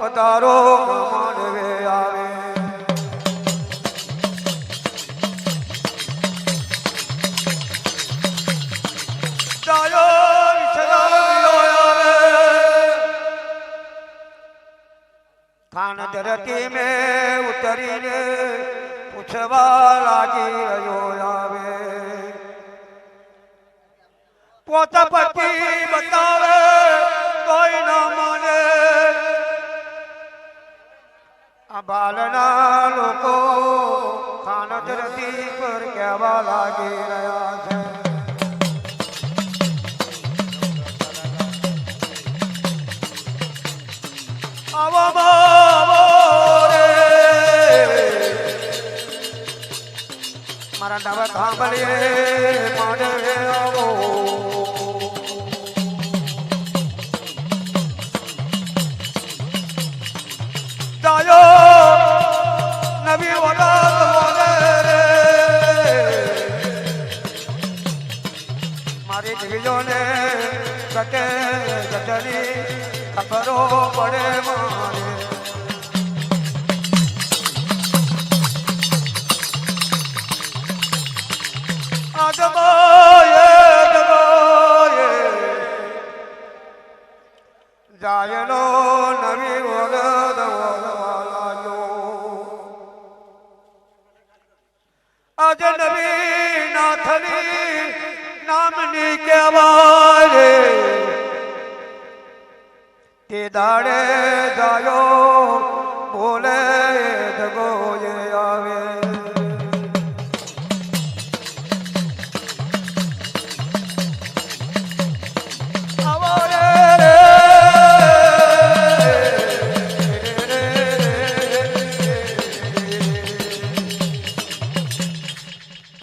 પધારો માનવે આવે खान धरती में उतरी ने पूछवा लागी रयो आवे पोता पति बतावे कोई न माने बालना लोको खान धरती पर कहवा लागी रया है मारा नव थांबलिए मानवे आवो जायो नबी औलाद बोले रे मारी जीजों ने कटे कटरी खबरों पड़े मारे जायलो नवी वरद वालायो आज नवी नाथनी नामनी के वाले ते दाड़े जायो बोले दगो ये आवे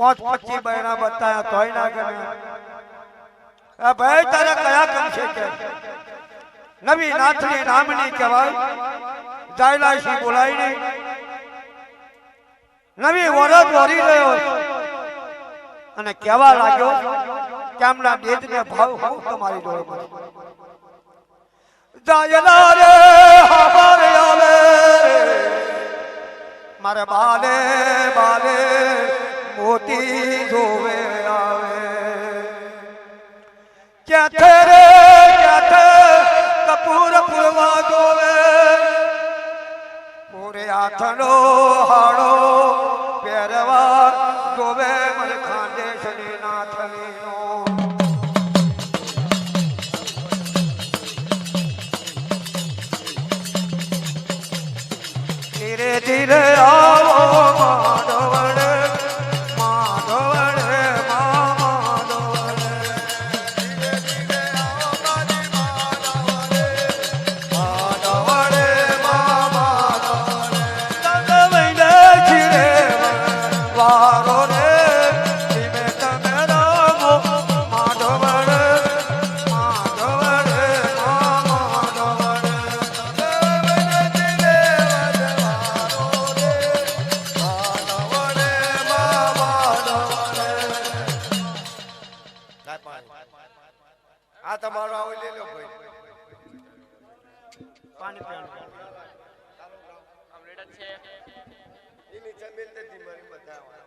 पांच 25 बहना बताया तो ही ना करे भाई तारा कया कम छे के नवी नाथनी नामनी कहेवाय जायला सी बोलाई नहीं नवी वरद वरी रह्यो અને કહેવા લાગ્યો કે આમના દેજને ભાવ હું તમારી જોડે મળે જાયલા રે હમારે આવે મારે બાલે બાલે मोती धोवे आवे क्या थे कपूर पुरवा धोवे पूरे आथनो हाड़ो पेरवा धोवे मन खांदे शनि नाथनी नो धीरे धीरे आओ माधवड़े आ તમારો આવો લે લો ભાઈ પાણી પીવાનું આમ રેડ છે એની જમીન નથી મારી બતાવા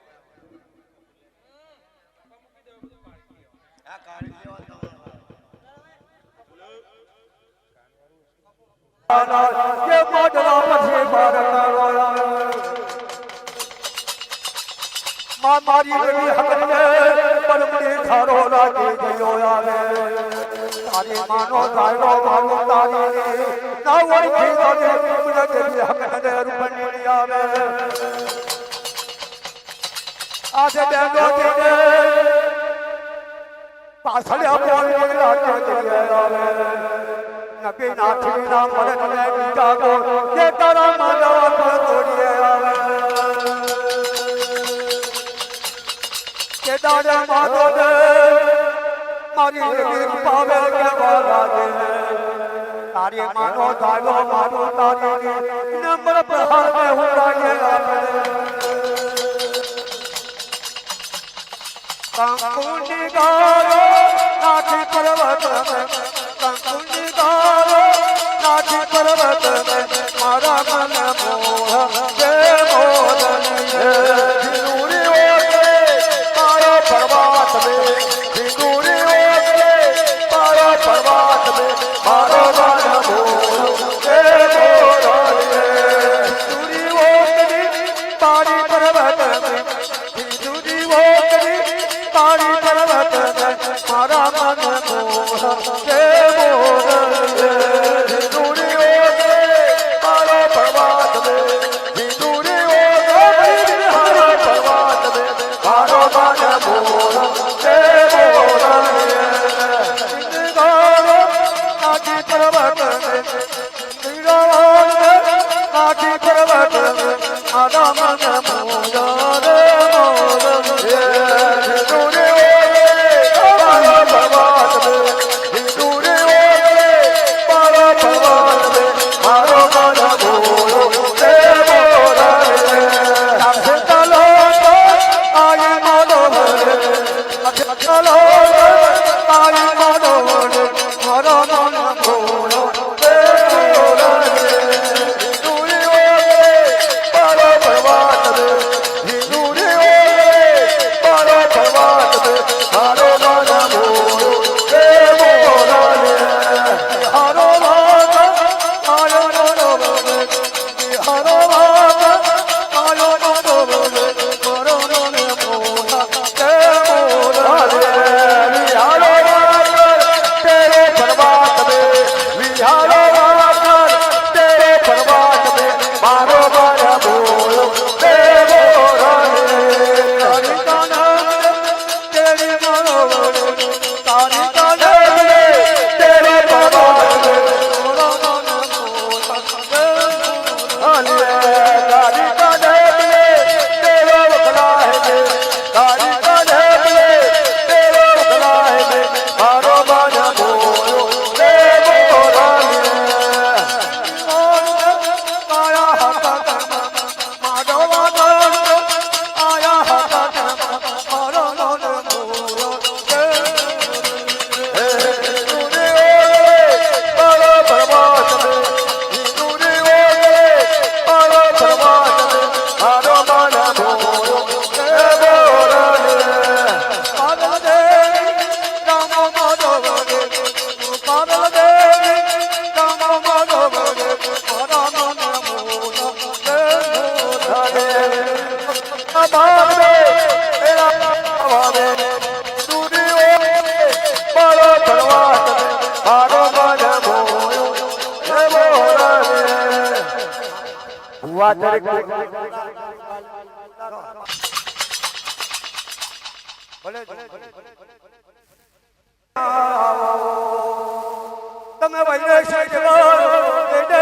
આ કાઢી લેવા તમારો કે મોડલા પછી બાર કરો માં મારી ગઈ હકને પરમડી ખારો લાગી ગયો આવે तारी मानो दायरो मानो तारी ना वही खीरो ने मुझे देवी हकने रूपनी आवे आज डेगो देने पासले बोल के लागे दिए आवे नबी नाथी ना मरद ने जागो ये तारा मानो पर तोड़िए आवे के दादा मानो दे मारी पावे के वाला दे तारी मानो दालो मानो तारी नंबर पर हाथ में हुआ ये कंकुनी गारो नाची पर्वत में कंकुनी गारो नाची पर्वत में તમે વૈદ્ય સાહેબ